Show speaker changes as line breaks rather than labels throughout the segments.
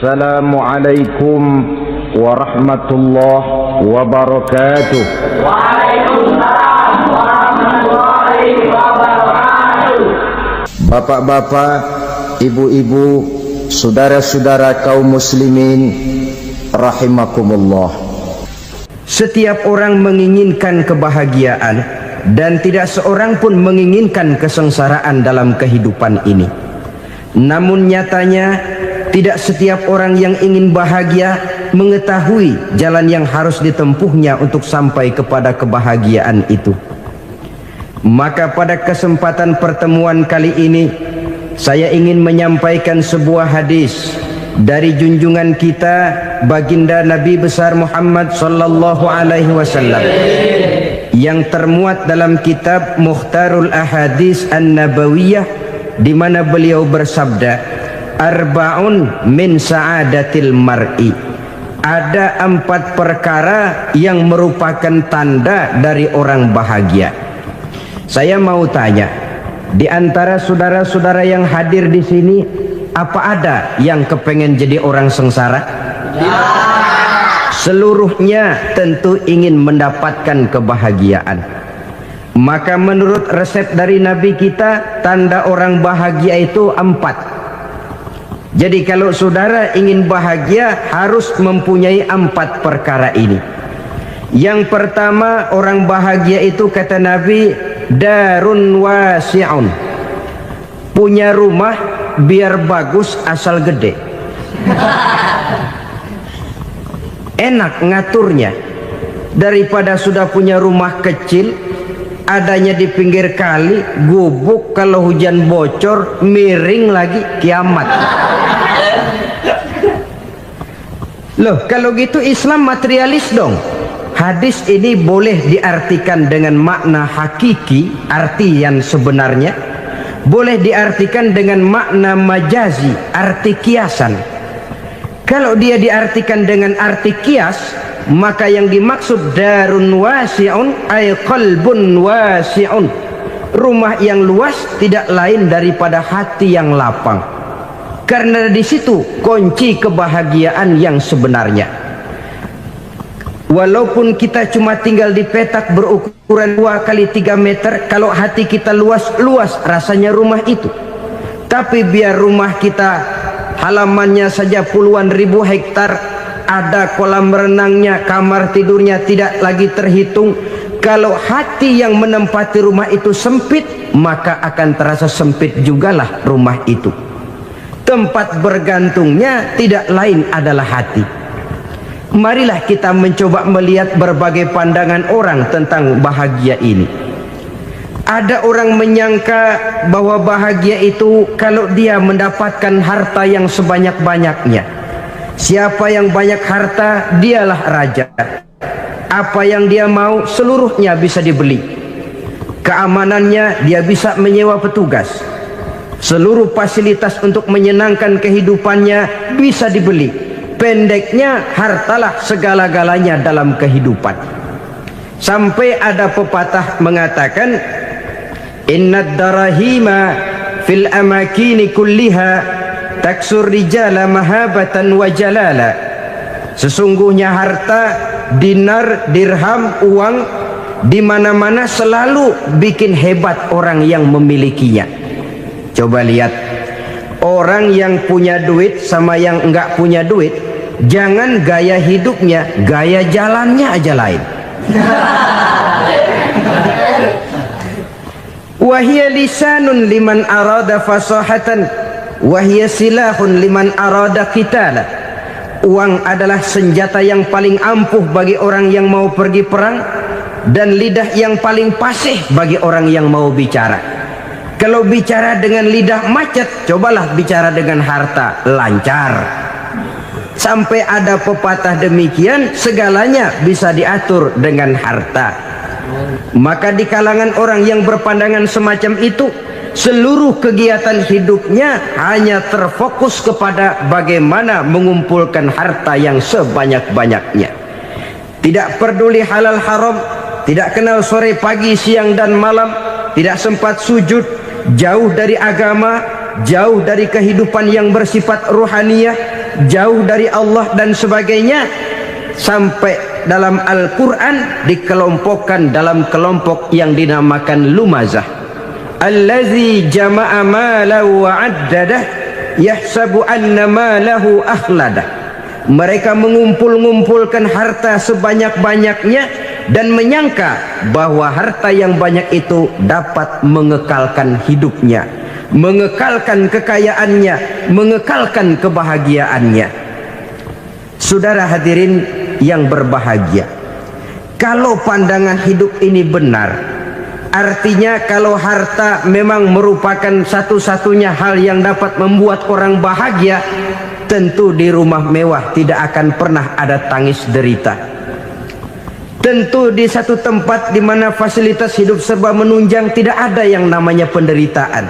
Assalamualaikum warahmatullahi wabarakatuh.
Waalaikumsalam warahmatullahi wabarakatuh.
Bapak-bapak, ibu-ibu, saudara-saudara kaum muslimin rahimakumullah.
Setiap orang menginginkan kebahagiaan dan tidak seorang pun menginginkan kesengsaraan dalam kehidupan ini. Namun nyatanya tidak setiap orang yang ingin bahagia mengetahui jalan yang harus ditempuhnya untuk sampai kepada kebahagiaan itu. Maka pada kesempatan pertemuan kali ini saya ingin menyampaikan sebuah hadis dari junjungan kita baginda Nabi besar Muhammad sallallahu alaihi wasallam yang termuat dalam kitab Mukhtarul Ahadits An-Nabawiyah, di mana beliau bersabda, arba'un min sa'adatil mar'i. Ada 4 perkara yang merupakan tanda dari orang bahagia. Saya mau tanya, di antara saudara-saudara yang hadir di sini, apa ada yang kepengen jadi orang sengsara? Ya. Seluruhnya tentu ingin mendapatkan kebahagiaan. Maka menurut resep dari Nabi kita, tanda orang bahagia itu 4. Jadi kalau saudara ingin bahagia harus mempunyai 4 perkara ini. Yang pertama, orang bahagia itu kata Nabi, darun wasi'un. Punya rumah biar bagus asal gede. Enak ngaturnya. Daripada sudah punya rumah kecil, adanya di pinggir kali, gubuk, kalau hujan bocor, miring lagi, kiamat. Loh, kalau gitu Islam materialis dong. Hadis ini boleh diartikan dengan makna hakiki, arti yang sebenarnya. Boleh diartikan dengan makna majazi, arti kiasan. Kalau dia diartikan dengan arti kias, maka yang dimaksud darun wasi'un ay qalbun wasi'un. Rumah yang luas tidak lain daripada hati yang lapang. Karena di situ kunci kebahagiaan yang sebenarnya. Walaupun kita cuma tinggal di petak berukuran 2 kali 3 meter, kalau hati kita luas-luas rasanya rumah itu. Tapi biar rumah kita halamannya saja puluhan ribu hektar, ada kolam renangnya, kamar tidurnya tidak lagi terhitung. Kalau hati yang menempati rumah itu sempit, maka akan terasa sempit jugalah rumah itu. Tempat bergantungnya tidak lain adalah hati. Marilah kita mencoba melihat berbagai pandangan orang tentang bahagia ini. Ada orang menyangka bahwa bahagia itu kalau dia mendapatkan harta yang sebanyak-banyaknya. Siapa yang banyak harta, dialah raja. Apa yang dia mau, seluruhnya bisa dibeli. Keamanannya, dia bisa menyewa petugas. Seluruh fasilitas untuk menyenangkan kehidupannya bisa dibeli. Pendeknya, hartalah segala-galanya dalam kehidupan. Sampai ada pepatah mengatakan, innad darahima fil amakini kulliha taksur rijala mahabatan wa jalala. Sesungguhnya harta, dinar, dirham, uang di mana-mana selalu bikin hebat orang yang memilikinya. Coba lihat, orang yang punya duit sama yang enggak punya duit, jangan gaya hidupnya, gaya jalannya aja lain. Wahia lisanun liman arada fasahatan, wahia silahun liman arada qitala. Uang adalah senjata yang paling ampuh bagi orang yang mau pergi perang, dan lidah yang paling fasih bagi orang yang mau bicara. Kalau bicara dengan lidah macet, cobalah bicara dengan harta, lancar. Sampai ada pepatah demikian, segalanya bisa diatur dengan harta. Maka di kalangan orang yang berpandangan semacam itu, seluruh kegiatan hidupnya hanya terfokus kepada bagaimana mengumpulkan harta yang sebanyak-banyaknya. Tidak peduli halal haram, tidak kenal sore pagi siang dan malam, tidak sempat sujud, jauh dari agama, jauh dari kehidupan yang bersifat ruhaniyah, jauh dari Allah dan sebagainya, sampai dalam Al-Quran dikelompokkan dalam kelompok yang dinamakan lumazah. Allazi jama'a malahu wa'addadah yahsabu anna malahu akhladah. Mereka mengumpul-ngumpulkan harta sebanyak-banyaknya dan menyangka bahwa harta yang banyak itu dapat mengekalkan hidupnya, mengekalkan kekayaannya, mengekalkan kebahagiaannya. Saudara hadirin yang berbahagia, kalau pandangan hidup ini benar, artinya kalau harta memang merupakan satu-satunya hal yang dapat membuat orang bahagia, tentu di rumah mewah tidak akan pernah ada tangis derita. Tentu di satu tempat di mana fasilitas hidup serba menunjang tidak ada yang namanya penderitaan.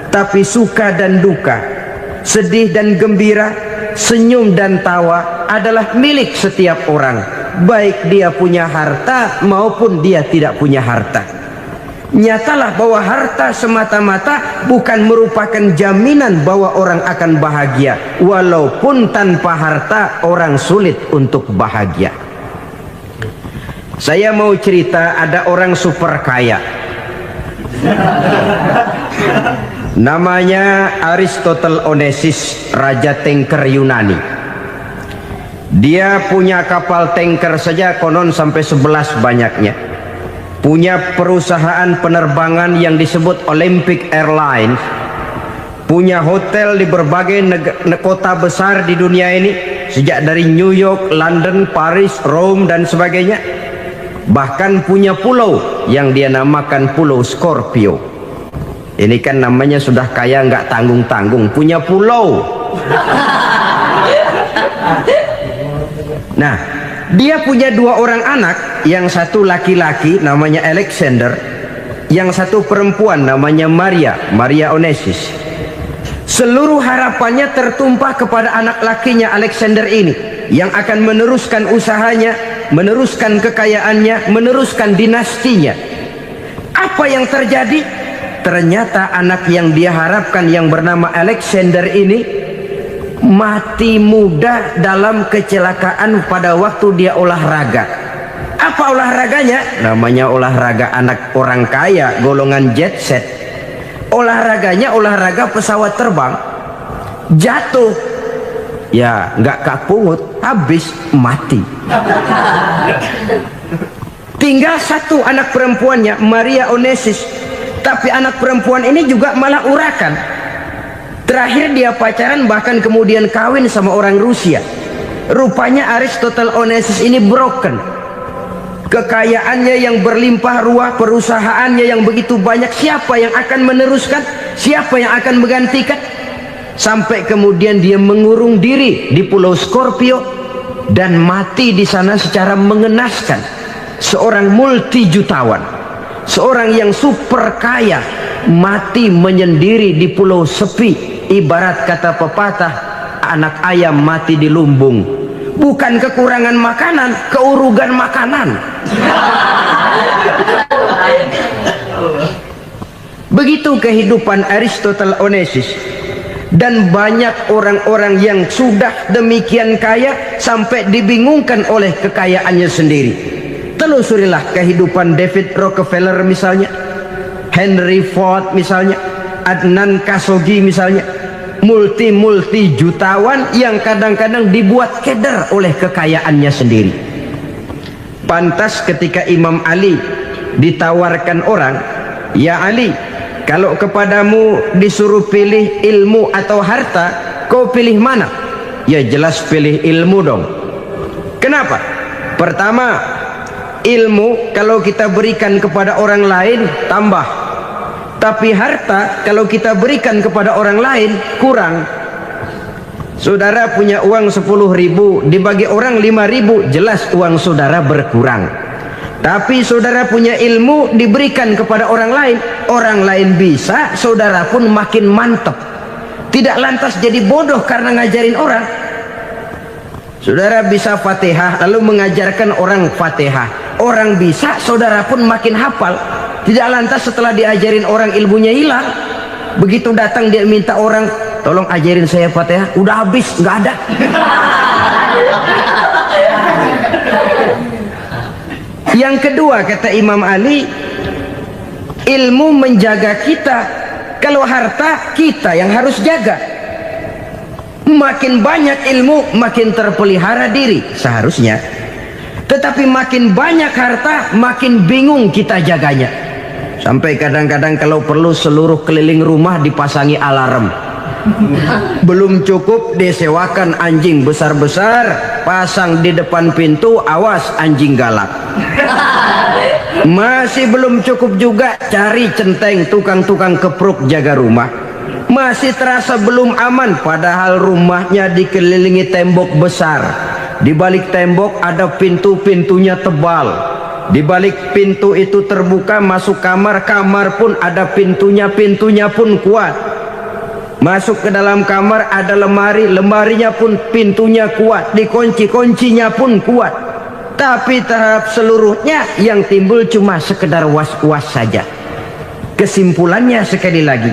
Tapi suka dan duka, sedih dan gembira, senyum dan tawa adalah milik setiap orang, baik dia punya harta maupun dia tidak punya harta. Nyatalah bahwa harta semata-mata bukan merupakan jaminan bahwa orang akan bahagia, walaupun tanpa harta orang sulit untuk bahagia. Saya mau cerita, ada orang super kaya, namanya Aristotle Onesius, raja tanker Yunani. Dia punya kapal tanker saja konon sampai 11 banyaknya. Punya perusahaan penerbangan yang disebut Olympic Airlines. Punya hotel di berbagai kota besar di dunia ini, sejak dari New York, London, Paris, Rome dan sebagainya. Bahkan punya pulau yang dia namakan Pulau Scorpio. Ini kan namanya sudah kaya nggak tanggung-tanggung, punya pulau. Nah, dia punya 2 orang anak, yang satu laki-laki namanya Alexander, yang satu perempuan namanya Maria Onesius. Seluruh harapannya tertumpah kepada anak lakinya Alexander ini, yang akan meneruskan usahanya, meneruskan kekayaannya, meneruskan dinastinya. Apa yang terjadi? Ternyata anak yang dia harapkan yang bernama Alexander ini mati muda dalam kecelakaan pada waktu dia olahraga. Apa olahraganya? Namanya olahraga anak orang kaya, golongan jet set. Olahraganya olahraga pesawat terbang. Jatuh, ya nggak kapungut, habis mati. Tinggal satu anak perempuannya, Maria Onesius. Tapi anak perempuan ini juga malah urakan. Terakhir dia pacaran, bahkan kemudian kawin sama orang Rusia. Rupanya Aristotle Onesius ini broken. Kekayaannya yang berlimpah ruah, perusahaannya yang begitu banyak, siapa yang akan meneruskan? Siapa yang akan menggantikan? Sampai kemudian dia mengurung diri di Pulau Scorpio dan mati di sana secara mengenaskan. Seorang multi jutawan, seorang yang super kaya, mati menyendiri di pulau sepi. Ibarat kata pepatah, anak ayam mati di lumbung. Bukan kekurangan makanan, keurugan makanan. Begitu kehidupan Aristotle Onesius. Dan banyak orang-orang yang sudah demikian kaya sampai dibingungkan oleh kekayaannya sendiri. Telusurilah kehidupan David Rockefeller misalnya, Henry Ford misalnya, Adnan Khashoggi misalnya. Multi jutawan yang kadang-kadang dibuat keder oleh kekayaannya sendiri. Pantas ketika Imam Ali ditawarkan orang, "Ya Ali, kalau kepadamu disuruh pilih ilmu atau harta, kau pilih mana?" Ya jelas pilih ilmu dong. Kenapa? Pertama, ilmu kalau kita berikan kepada orang lain tambah. Tapi harta kalau kita berikan kepada orang lain kurang. Saudara punya uang 10.000, dibagi orang 5.000, jelas uang saudara berkurang. Tapi saudara punya ilmu, diberikan kepada orang lain bisa, saudara pun makin mantap. Tidak lantas jadi bodoh karena ngajarin orang. Saudara bisa Fatihah lalu mengajarkan orang Fatihah, orang bisa, saudara pun makin hafal. Tidak lantas setelah diajarin orang ilmunya hilang. Begitu datang dia minta orang, tolong ajarin saya Fatihah, udah habis, nggak ada. Yang kedua kata Imam Ali, ilmu menjaga kita. Kalau harta kita yang harus jaga. Makin banyak ilmu makin terpelihara diri seharusnya. Tetapi makin banyak harta makin bingung kita jaganya. Sampai kadang-kadang kalau perlu seluruh keliling rumah dipasangi alarm. Belum cukup disewakan anjing besar-besar, pasang di depan pintu, awas anjing galak. Masih belum cukup juga, cari centeng tukang-tukang kepruk jaga rumah. Masih terasa belum aman, padahal rumahnya dikelilingi tembok besar. Di balik tembok ada pintu-pintunya tebal. Di balik pintu itu terbuka masuk kamar, kamar pun ada pintunya, pintunya pun kuat. Masuk ke dalam kamar ada lemari, lemarinya pun pintunya kuat, dikunci, kuncinya pun kuat. Tapi terhadap seluruhnya yang timbul cuma sekedar was-was saja. Kesimpulannya sekali lagi,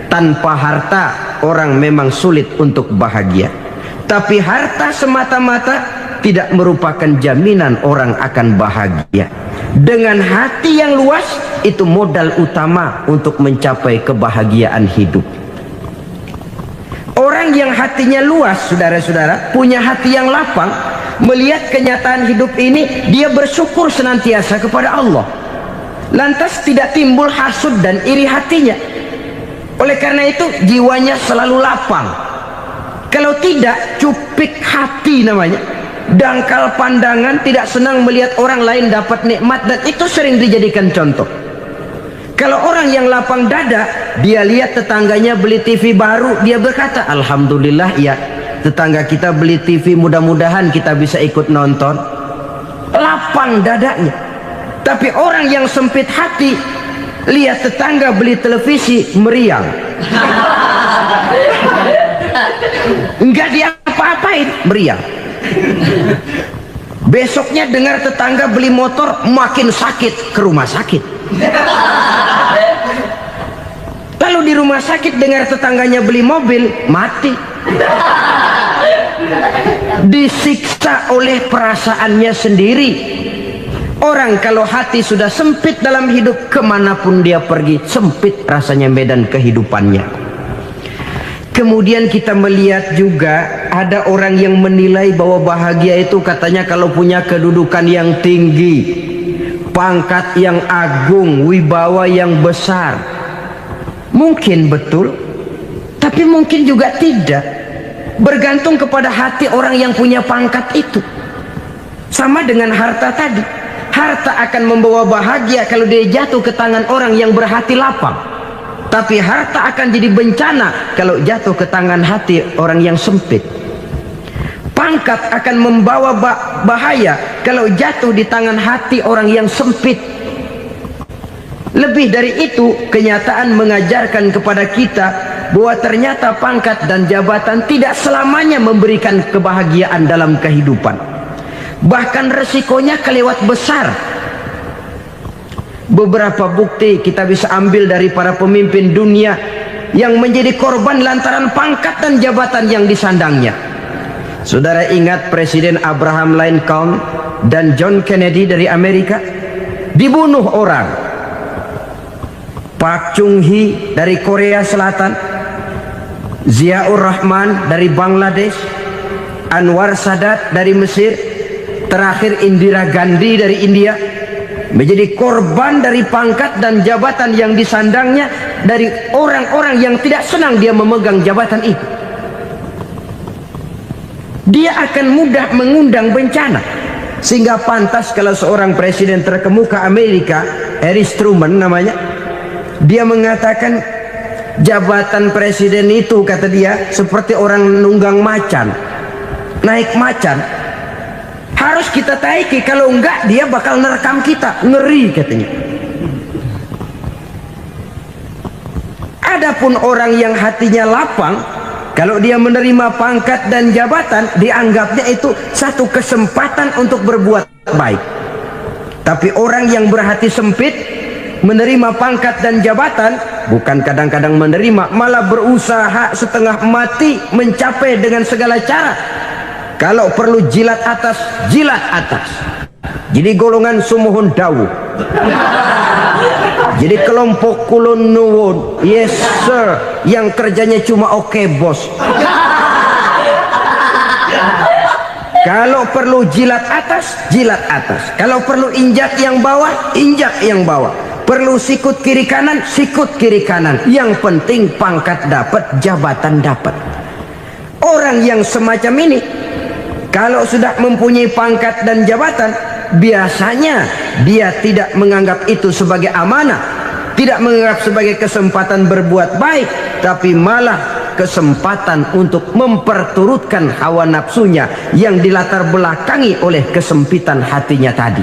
tanpa harta orang memang sulit untuk bahagia. Tapi harta semata-mata tidak merupakan jaminan orang akan bahagia. Dengan hati yang luas, itu modal utama untuk mencapai kebahagiaan hidup. Orang yang hatinya luas, saudara-saudara, punya hati yang lapang, melihat kenyataan hidup ini, dia bersyukur senantiasa kepada Allah. Lantas tidak timbul hasud dan iri hatinya. Oleh karena itu jiwanya selalu lapang. Kalau tidak, cupik hati namanya, dangkal pandangan, tidak senang melihat orang lain dapat nikmat, dan itu sering dijadikan contoh. Kalau orang yang lapang dada, dia lihat tetangganya beli TV baru, dia berkata, alhamdulillah ya, tetangga kita beli TV, mudah-mudahan kita bisa ikut nonton. Lapang dadanya. Tapi orang yang sempit hati, lihat tetangga beli televisi, meriang. Enggak diapa-apain, meriang. Besoknya dengar tetangga beli motor, makin sakit, ke rumah sakit. Lalu di rumah sakit dengar tetangganya beli mobil, mati. Disiksa oleh perasaannya sendiri. Orang kalau hati sudah sempit dalam hidup, kemanapun dia pergi, sempit rasanya medan kehidupannya. Kemudian kita melihat juga ada orang yang menilai bahwa bahagia itu katanya kalau punya kedudukan yang tinggi, pangkat yang agung, wibawa yang besar. Mungkin betul, tapi mungkin juga tidak. Bergantung kepada hati orang yang punya pangkat itu. Sama dengan harta tadi. Harta akan membawa bahagia kalau dia jatuh ke tangan orang yang berhati lapang. Tapi harta akan jadi bencana kalau jatuh ke tangan hati orang yang sempit. Pangkat akan membawa bahaya kalau jatuh di tangan hati orang yang sempit. Lebih dari itu, kenyataan mengajarkan kepada kita bahwa ternyata pangkat dan jabatan tidak selamanya memberikan kebahagiaan dalam kehidupan. Bahkan resikonya kelewat besar. Beberapa bukti kita bisa ambil dari para pemimpin dunia yang menjadi korban lantaran pangkat dan jabatan yang disandangnya. Saudara ingat Presiden Abraham Lincoln dan John Kennedy dari Amerika? Dibunuh orang. Park Chung-hee dari Korea Selatan, Ziaur Rahman dari Bangladesh, Anwar Sadat dari Mesir, terakhir Indira Gandhi dari India, menjadi korban dari pangkat dan jabatan yang disandangnya dari orang-orang yang tidak senang dia memegang jabatan itu. Dia akan mudah mengundang bencana. Sehingga pantas kalau seorang presiden terkemuka Amerika, Harry Truman namanya, dia mengatakan jabatan presiden itu, kata dia, seperti orang nunggang macan, naik macan. Harus kita taiki, kalau enggak dia bakal nerekam kita, ngeri katanya. Adapun orang yang hatinya lapang, kalau dia menerima pangkat dan jabatan, dianggapnya itu satu kesempatan untuk berbuat baik. Tapi orang yang berhati sempit, menerima pangkat dan jabatan, bukan kadang-kadang menerima, malah berusaha setengah mati mencapai dengan segala cara. Kalau perlu jilat atas, jilat atas. Jadi golongan sumuhun dawu. Jadi kelompok kulon nuwun, yes sir, yang kerjanya cuma oke bos. Kalau perlu jilat atas, jilat atas. Kalau perlu injak yang bawah, injak yang bawah. Perlu sikut kiri kanan, sikut kiri kanan. Yang penting pangkat dapat, jabatan dapat. Orang yang semacam ini, kalau sudah mempunyai pangkat dan jabatan, biasanya dia tidak menganggap itu sebagai amanah, tidak menganggap sebagai kesempatan berbuat baik, tapi malah kesempatan untuk memperturutkan hawa nafsunya yang dilatar belakangi oleh kesempitan hatinya tadi.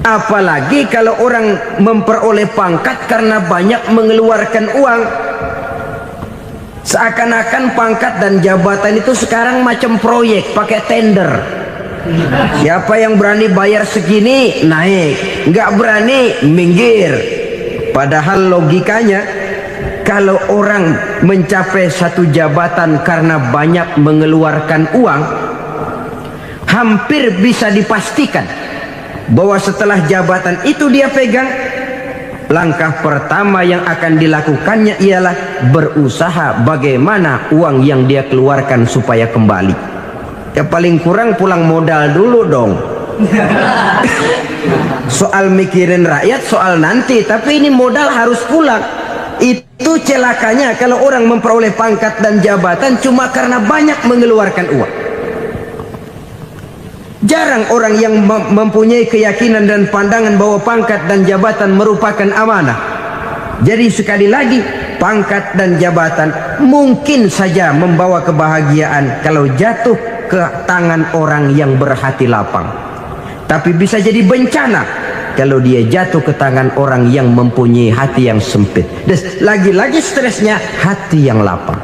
Apalagi kalau orang memperoleh pangkat karena banyak mengeluarkan uang, seakan-akan pangkat dan jabatan itu sekarang macam proyek pakai tender. Siapa yang berani bayar segini naik, nggak berani minggir. Padahal logikanya, kalau orang mencapai satu jabatan karena banyak mengeluarkan uang, hampir bisa dipastikan bahwa setelah jabatan itu dia pegang, langkah pertama yang akan dilakukannya ialah berusaha bagaimana uang yang dia keluarkan supaya kembali. Ya paling kurang pulang modal dulu dong. Soal mikirin rakyat soal nanti, tapi ini modal harus pulang. Itu celakanya kalau orang memperoleh pangkat dan jabatan cuma karena banyak mengeluarkan uang. Jarang orang yang mempunyai keyakinan dan pandangan bahwa pangkat dan jabatan merupakan amanah. Jadi sekali lagi, pangkat dan jabatan mungkin saja membawa kebahagiaan kalau jatuh ke tangan orang yang berhati lapang, tapi bisa jadi bencana kalau dia jatuh ke tangan orang yang mempunyai hati yang sempit. Dan lagi-lagi stresnya hati yang lapang.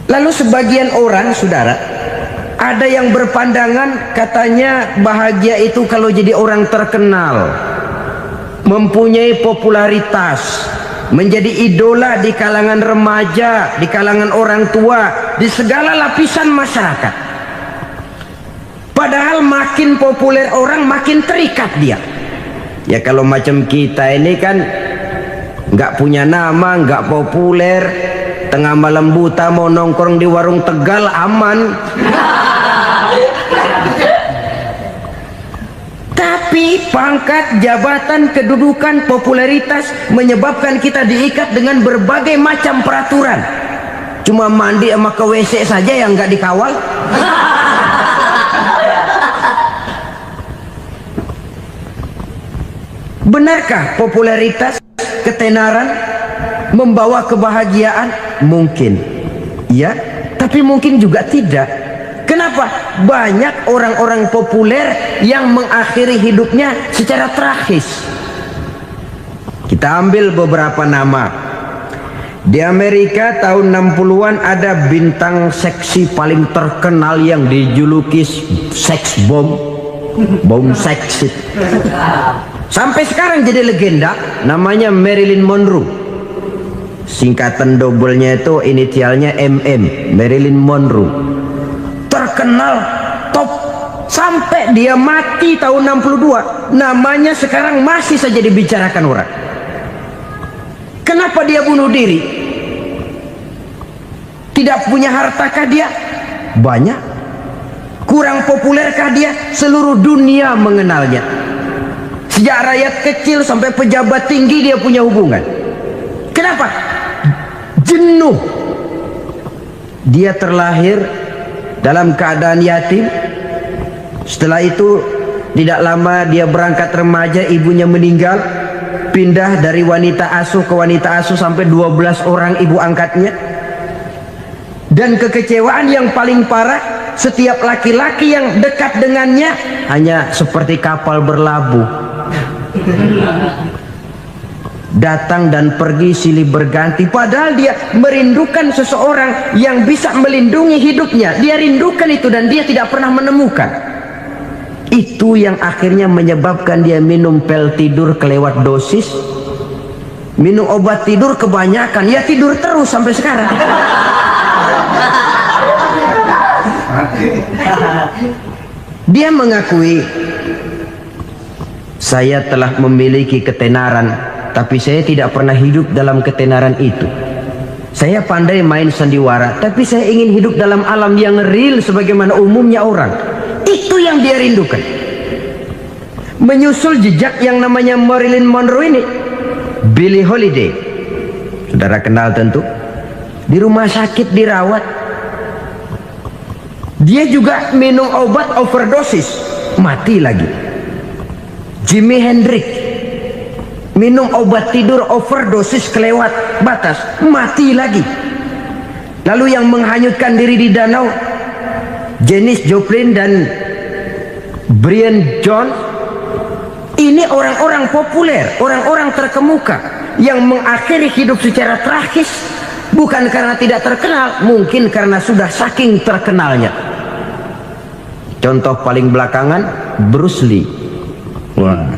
Lalu sebagian orang, saudara, ada yang berpandangan katanya bahagia itu kalau jadi orang terkenal, mempunyai popularitas, menjadi idola di kalangan remaja, di kalangan orang tua, di segala lapisan masyarakat. Padahal makin populer orang, makin terikat dia. Ya kalau macam kita ini kan nggak punya nama, nggak populer, tengah malam buta mau nongkrong di warung Tegal aman. Tapi pangkat, jabatan, kedudukan, popularitas menyebabkan kita diikat dengan berbagai macam peraturan. Cuma mandi sama ke WC saja yang nggak dikawal. Benarkah popularitas, ketenaran membawa kebahagiaan? Mungkin ya, tapi mungkin juga tidak. Kenapa? Banyak orang-orang populer yang mengakhiri hidupnya secara tragis. Kita ambil beberapa nama. Di Amerika tahun 60-an ada bintang seksi paling terkenal yang dijuluki sex bomb, bom seksi. Sampai sekarang jadi legenda, namanya Marilyn Monroe. Singkatan doublenya itu inisialnya MM, Marilyn Monroe. Terkenal top sampai dia mati tahun 62, namanya sekarang masih saja dibicarakan orang. Kenapa dia bunuh diri? Tidak punya hartakah dia? Banyak. Kurang populerkah dia? Seluruh dunia mengenalnya. Sejak rakyat kecil sampai pejabat tinggi dia punya hubungan. Kenapa? Jenuh. Dia terlahir dalam keadaan yatim. Setelah itu tidak lama dia berangkat remaja, ibunya meninggal, pindah dari wanita asuh ke wanita asuh sampai 12 orang ibu angkatnya. Dan kekecewaan yang paling parah, setiap laki-laki yang dekat dengannya hanya seperti kapal berlabuh, datang dan pergi silih berganti. Padahal dia merindukan seseorang yang bisa melindungi hidupnya. Dia rindukan itu dan dia tidak pernah menemukan. Itu yang akhirnya menyebabkan dia minum pil tidur kelewat dosis, minum obat tidur kebanyakan, ya tidur terus sampai sekarang. Dia mengakui, saya telah memiliki ketenaran, tapi saya tidak pernah hidup dalam ketenaran itu. Saya pandai main sandiwara, tapi saya ingin hidup dalam alam yang real sebagaimana umumnya orang. Itu yang dia rindukan. Menyusul jejak yang namanya Marilyn Monroe ini, Billie Holiday, saudara kenal tentu, di rumah sakit dirawat. Dia juga minum obat overdosis, mati lagi. Jimi Hendrix minum obat tidur overdosis kelewat batas, mati lagi. Lalu yang menghanyutkan diri di danau, Janis Joplin dan Brian Jones. Ini orang-orang populer, orang-orang terkemuka yang mengakhiri hidup secara tragis, bukan karena tidak terkenal, mungkin karena sudah saking terkenalnya. Contoh paling belakangan, Bruce Lee. Wah,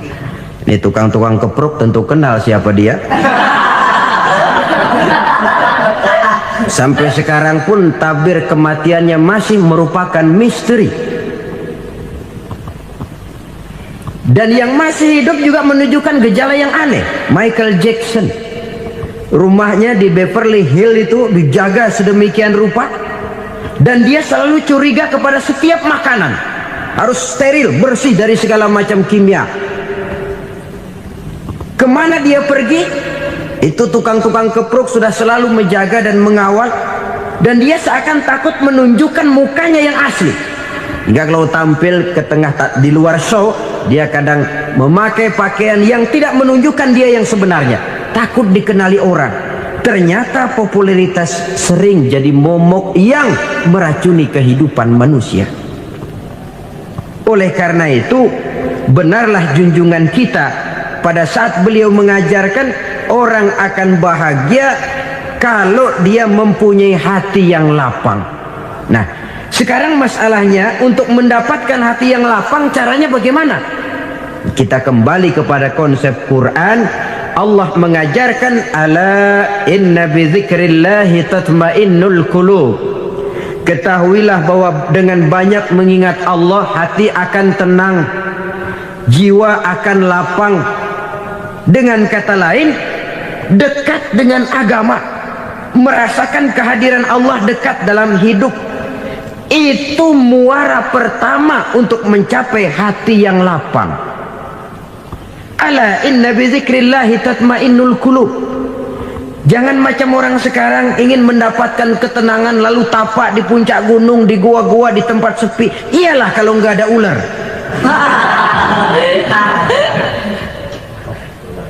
ini tukang-tukang kepruk tentu kenal siapa dia. Sampai sekarang pun tabir kematiannya masih merupakan misteri. Dan yang masih hidup juga menunjukkan gejala yang aneh. Michael Jackson, rumahnya di Beverly Hills itu dijaga sedemikian rupa, dan dia selalu curiga kepada setiap makanan harus steril, bersih dari segala macam kimia. Kemana dia pergi, itu tukang-tukang kepruk sudah selalu menjaga dan mengawal, dan dia seakan takut menunjukkan mukanya yang asli. Hingga kalau tampil ke tengah di luar show, dia kadang memakai pakaian yang tidak menunjukkan dia yang sebenarnya, takut dikenali orang. Ternyata popularitas sering jadi momok yang meracuni kehidupan manusia. Oleh karena itu, benarlah junjungan kita pada saat beliau mengajarkan orang akan bahagia kalau dia mempunyai hati yang lapang. Nah, sekarang masalahnya untuk mendapatkan hati yang lapang, caranya bagaimana? Kita kembali kepada konsep Quran. Allah mengajarkan, ala inna bi dzikrillahi tatmainnul qulub. Ketahuilah bahwa dengan banyak mengingat Allah, hati akan tenang, jiwa akan lapang. Dengan kata lain, dekat dengan agama, merasakan kehadiran Allah dekat dalam hidup, itu muara pertama untuk mencapai hati yang lapang. Ala inna bi dzikrillahi tatmainnul qulub. Jangan macam orang sekarang ingin mendapatkan ketenangan lalu tapak di puncak gunung, di gua-gua, di tempat sepi. Iyalah kalau nggak ada ular.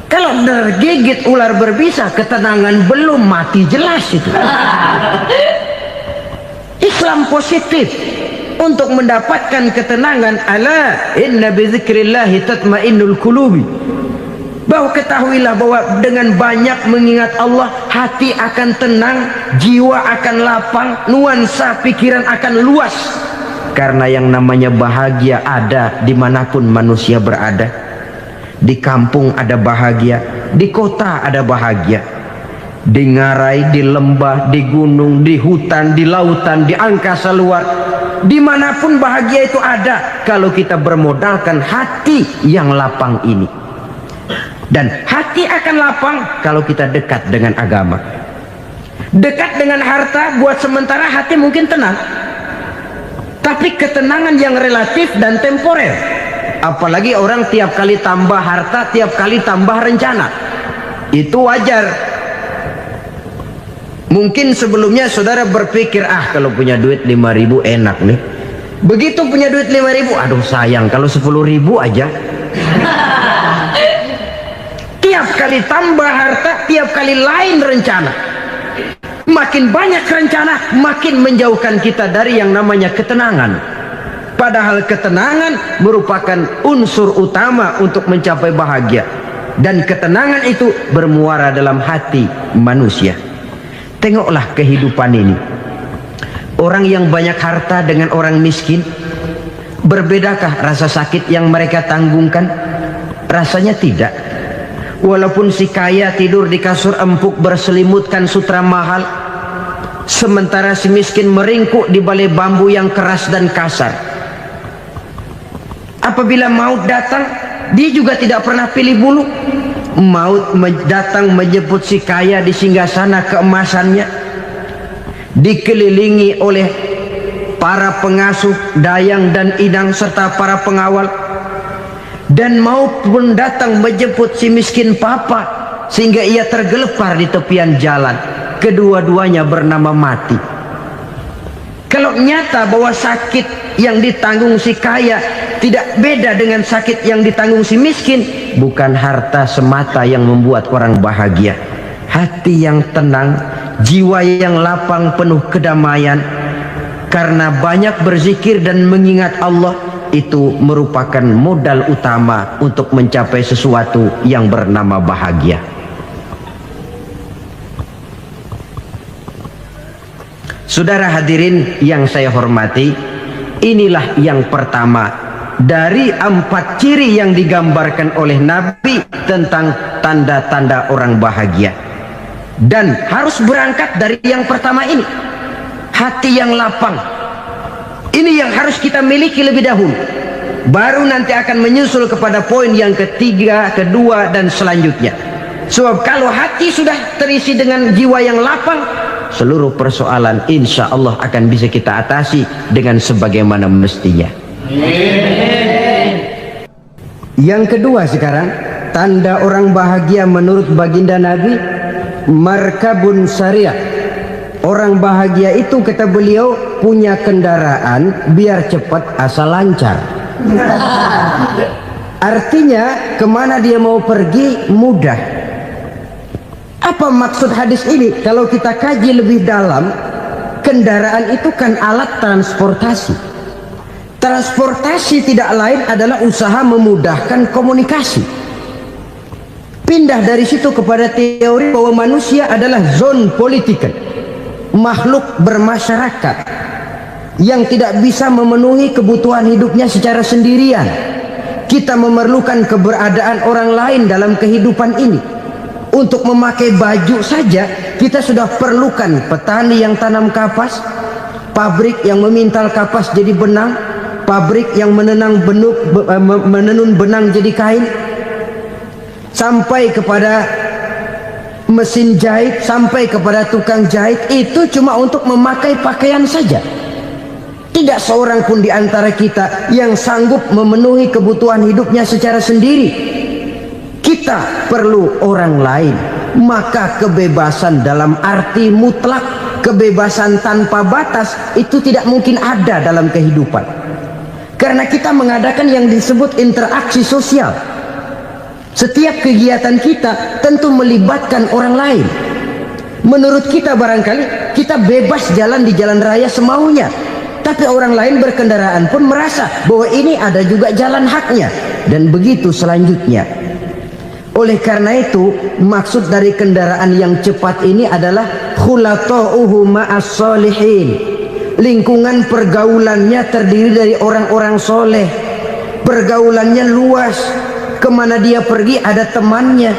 Kalau tergigit ular berbisa, ketenangan belum, mati jelas itu. Islam positif untuk mendapatkan ketenangan. Ala inna bi dzikrillahi tatmainnul qulubi. Bahwa ketahuilah bahwa dengan banyak mengingat Allah, hati akan tenang, jiwa akan lapang, nuansa pikiran akan luas. Karena yang namanya bahagia ada dimanapun manusia berada. Di kampung ada bahagia, di kota ada bahagia, di ngarai, di lembah, di gunung, di hutan, di lautan, di angkasa luar, dimanapun bahagia itu ada kalau kita bermodalkan hati yang lapang ini. Dan hati akan lapang kalau kita dekat dengan agama. Dekat dengan harta buat sementara hati mungkin tenang, tapi ketenangan yang relatif dan temporer. Apalagi orang tiap kali tambah harta, tiap kali tambah rencana, itu wajar. Mungkin sebelumnya saudara berpikir, kalau punya duit 5.000 enak nih. Begitu punya duit 5.000, aduh sayang kalau 10.000 aja. Tiap kali tambah harta, tiap kali lain rencana. Makin banyak rencana, makin menjauhkan kita dari yang namanya ketenangan. Padahal ketenangan merupakan unsur utama untuk mencapai bahagia. Dan ketenangan itu bermuara dalam hati manusia. Tengoklah kehidupan ini. Orang yang banyak harta dengan orang miskin, Berbedakah rasa sakit yang mereka tanggungkan? Rasanya tidak. Walaupun si kaya tidur di kasur empuk berselimutkan sutra mahal, sementara si miskin meringkuk di balai bambu yang keras dan kasar. Apabila maut datang, dia juga tidak pernah pilih bulu. Maut datang menjemput si kaya di singgasana keemasannya, dikelilingi oleh para pengasuh, dayang dan inang serta para pengawal. Dan maut pun datang menjemput si miskin papa sehingga ia tergelepar di tepian jalan. Kedua-duanya bernama mati. Kalau nyata bahwa sakit yang ditanggung si kaya tidak beda dengan sakit yang ditanggung si miskin, bukan harta semata yang membuat orang bahagia. Hati yang tenang, jiwa yang lapang penuh kedamaian karena banyak berzikir dan mengingat Allah, itu merupakan modal utama untuk mencapai sesuatu yang bernama bahagia. Saudara hadirin yang saya hormati, inilah yang pertama dari 4 ciri yang digambarkan oleh Nabi tentang tanda-tanda orang bahagia. Dan harus berangkat dari yang pertama ini, hati yang lapang. Ini yang harus kita miliki lebih dahulu, baru nanti akan menyusul kepada poin yang ketiga, kedua dan selanjutnya. Sebab kalau hati sudah terisi dengan jiwa yang lapang, seluruh persoalan insya Allah akan bisa kita atasi dengan sebagaimana mestinya. Yang kedua sekarang, tanda orang bahagia menurut baginda Nabi, markabun syariah. Orang bahagia itu, kata beliau, punya kendaraan biar cepat asal lancar. Artinya kemana dia mau pergi mudah. Apa maksud hadis ini? Kalau kita kaji lebih dalam, kendaraan itu kan alat transportasi. Transportasi tidak lain adalah usaha memudahkan komunikasi. Pindah dari situ kepada teori bahwa manusia adalah zon political, makhluk bermasyarakat yang tidak bisa memenuhi kebutuhan hidupnya secara sendirian. Kita memerlukan keberadaan orang lain dalam kehidupan ini. Untuk memakai baju saja kita sudah perlukan petani yang tanam kapas, pabrik yang memintal kapas jadi benang, pabrik yang menenun benang jadi kain, sampai kepada mesin jahit, sampai kepada tukang jahit. Itu cuma untuk memakai pakaian saja. Tidak seorang pun di antara kita yang sanggup memenuhi kebutuhan hidupnya secara sendiri. Kita perlu orang lain. Maka kebebasan dalam arti mutlak, kebebasan tanpa batas, itu tidak mungkin ada dalam kehidupan. Karena kita mengadakan yang disebut interaksi sosial. Setiap kegiatan kita tentu melibatkan orang lain. Menurut kita barangkali kita bebas jalan di jalan raya semaunya, tapi orang lain berkendaraan pun merasa bahwa ini ada juga jalan haknya, dan begitu selanjutnya. Oleh karena itu, maksud dari kendaraan yang cepat ini adalah khulata'uhu ma'as solihin. Lingkungan pergaulannya terdiri dari orang-orang soleh. Pergaulannya luas. Kemana dia pergi ada temannya.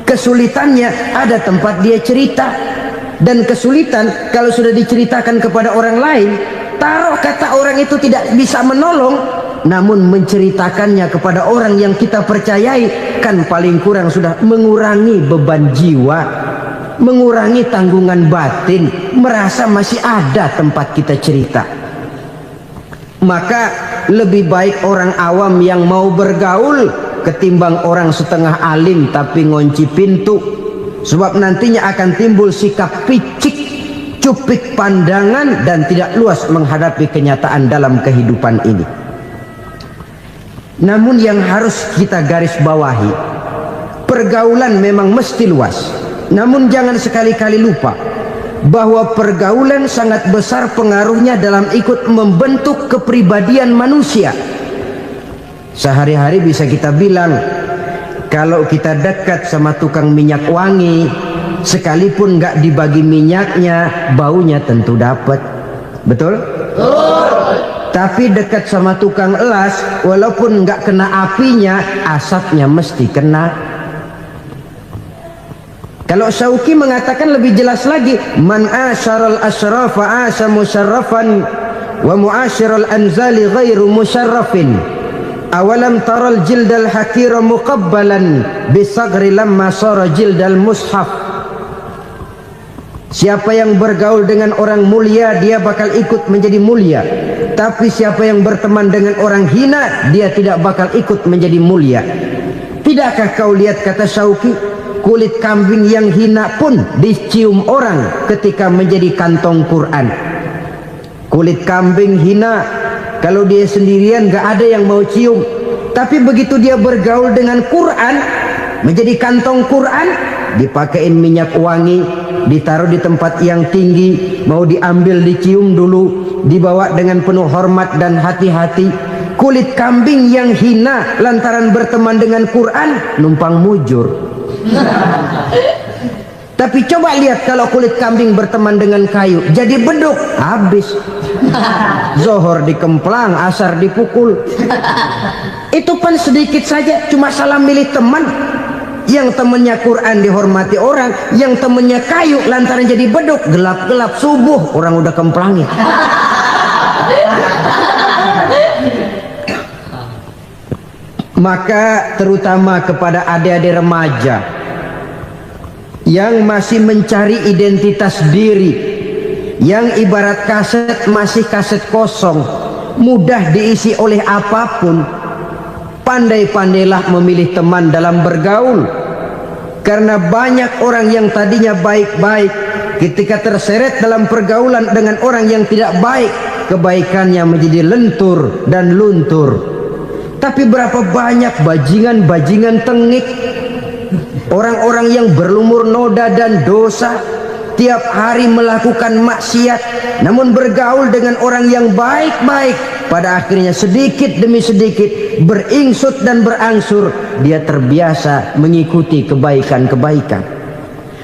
Kesulitannya ada tempat dia cerita. Dan kesulitan kalau sudah diceritakan kepada orang lain, taruh kata orang itu tidak bisa menolong, namun menceritakannya kepada orang yang kita percayai, kan paling kurang sudah mengurangi beban jiwa, mengurangi tanggungan batin, merasa masih ada tempat kita cerita. Maka lebih baik orang awam yang mau bergaul ketimbang orang setengah alim tapi ngunci pintu. Sebab nantinya akan timbul sikap picik, cupik pandangan, dan tidak luas menghadapi kenyataan dalam kehidupan ini. Namun yang harus kita garis bawahi, pergaulan memang mesti luas. Namun jangan sekali-kali lupa bahwa pergaulan sangat besar pengaruhnya dalam ikut membentuk kepribadian manusia. Sehari-hari bisa kita bilang, kalau kita dekat sama tukang minyak wangi, sekalipun nggak dibagi minyaknya, baunya tentu dapat. Betul? Betul. Tapi dekat sama tukang elas, walaupun nggak kena apinya, asapnya mesti kena. Kalau Syauqi mengatakan lebih jelas lagi, man asyaral asrafa asa musyarrafan wa muasyiral anzali ghairu musyarrafin. Awalam taral jildal hakira muqabbalan bisagri lamma sara jildal mushaf. Siapa yang bergaul dengan orang mulia, dia bakal ikut menjadi mulia. Tapi siapa yang berteman dengan orang hina, dia tidak bakal ikut menjadi mulia. Tidakkah kau lihat, kata Syauqi, kulit kambing yang hina pun dicium orang ketika menjadi kantong Quran. Kulit kambing hina, kalau dia sendirian gak ada yang mau cium. Tapi begitu dia bergaul dengan Quran, menjadi kantong Quran, dipakein minyak wangi, ditaruh di tempat yang tinggi, mau diambil dicium dulu, dibawa dengan penuh hormat dan hati-hati. Kulit kambing yang hina lantaran berteman dengan Quran, numpang mujur. Tapi coba lihat kalau kulit kambing berteman dengan kayu, jadi beduk, habis. Zohor dikemplang, asar dipukul. Itu pun sedikit saja, cuma salah milih teman. Yang temannya Quran dihormati orang, yang temannya kayu lantaran jadi beduk, gelap-gelap subuh orang udah kemplangin. Maka terutama kepada adik-adik remaja yang masih mencari identitas diri, yang ibarat kaset masih kaset kosong, mudah diisi oleh apapun, pandai-pandailah memilih teman dalam bergaul. Karena banyak orang yang tadinya baik-baik, ketika terseret dalam pergaulan dengan orang yang tidak baik, kebaikannya menjadi lentur dan luntur. Tapi berapa banyak bajingan-bajingan tengik, orang-orang yang berlumur noda dan dosa, tiap hari melakukan maksiat, namun bergaul dengan orang yang baik-baik, pada akhirnya sedikit demi sedikit beringsut dan berangsur dia terbiasa mengikuti kebaikan-kebaikan.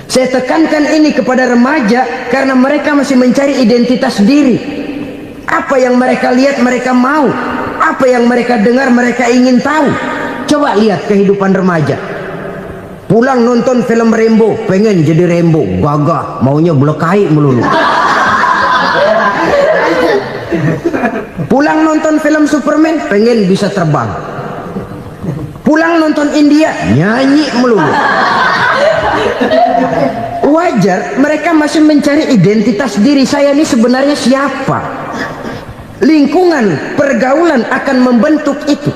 Saya tekankan ini kepada remaja karena mereka masih mencari identitas diri. Apa yang mereka lihat mereka mau, apa yang mereka dengar mereka ingin tahu. Coba lihat kehidupan remaja. Pulang nonton film Rambo, pengen jadi Rambo, gagah, maunya belekai melulu. Pulang nonton film Superman, pengen bisa terbang. Pulang nonton India, nyanyi melulu. Wajar, mereka masih mencari identitas diri. Saya ini sebenarnya siapa? Lingkungan, pergaulan akan membentuk itu.